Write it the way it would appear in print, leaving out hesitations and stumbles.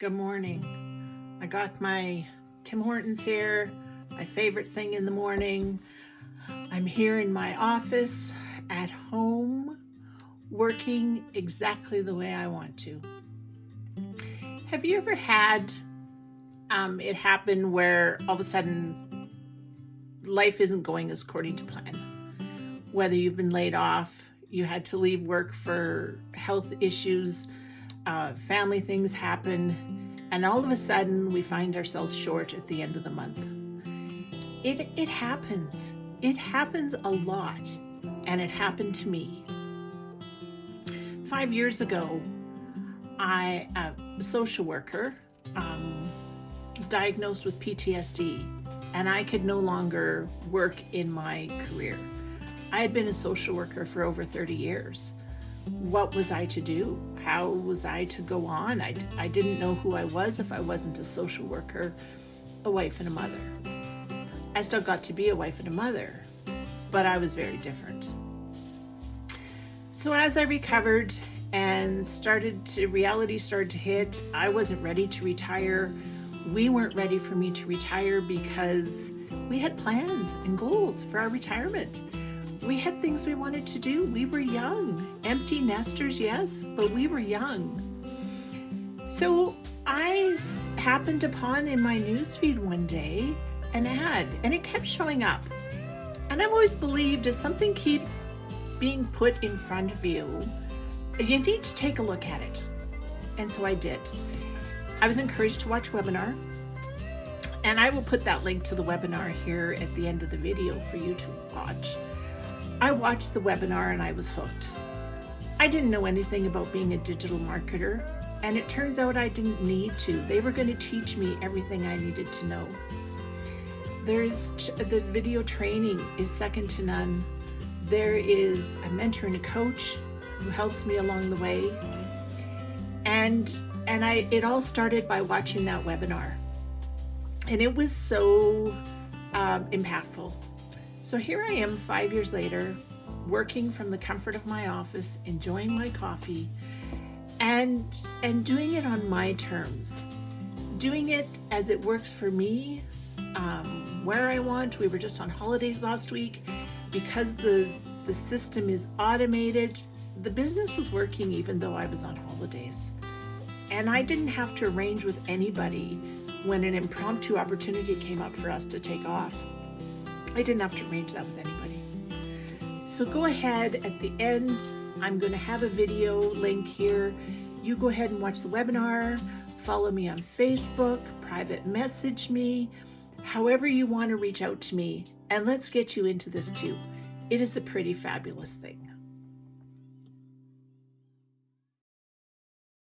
Good morning. I got my Tim Hortons here, my favorite thing in the morning. I'm here in my office at home, working exactly the way I want to. Have you ever had it happen where all of a sudden life isn't going as according to plan? Whether you've been laid off, you had to leave work for health issues, family things happen, and all of a sudden we find ourselves short at the end of the month. It happens. It happens a lot, and it happened to me. 5 years ago, a social worker, diagnosed with PTSD, and I could no longer work in my career. I had been a social worker for over 30 years. What was I to do? How was I to go on? I didn't know who I was if I wasn't a social worker, a wife, and a mother. I still got to be a wife and a mother, but I was very different. So as I recovered and reality started to hit, I wasn't ready to retire. We weren't ready for me to retire because we had plans and goals for our retirement. We had things we wanted to do. We were young. Empty nesters, yes, but we were young. So I happened upon in my newsfeed one day an ad, and it kept showing up. And I've always believed if something keeps being put in front of you, you need to take a look at it. And so I did. I was encouraged to watch a webinar, and I will put that link to the webinar here at the end of the video for you to watch. I watched the webinar and I was hooked. I didn't know anything about being a digital marketer, and it turns out I didn't need to. They were going to teach me everything I needed to know. The video training is second to none. There is a mentor and a coach who helps me along the way. And it all started by watching that webinar. And it was so impactful. So here I am 5 years later, working from the comfort of my office, enjoying my coffee, and doing it on my terms. Doing it as it works for me, where I want. We were just on holidays last week. Because the system is automated, the business was working even though I was on holidays. And I didn't have to arrange with anybody when an impromptu opportunity came up for us to take off. I didn't have to arrange that with anybody. So go ahead at the end. I'm going to have a video link here. You go ahead and watch the webinar. Follow me on Facebook, private message me, however you want to reach out to me. And let's get you into this too. It is a pretty fabulous thing.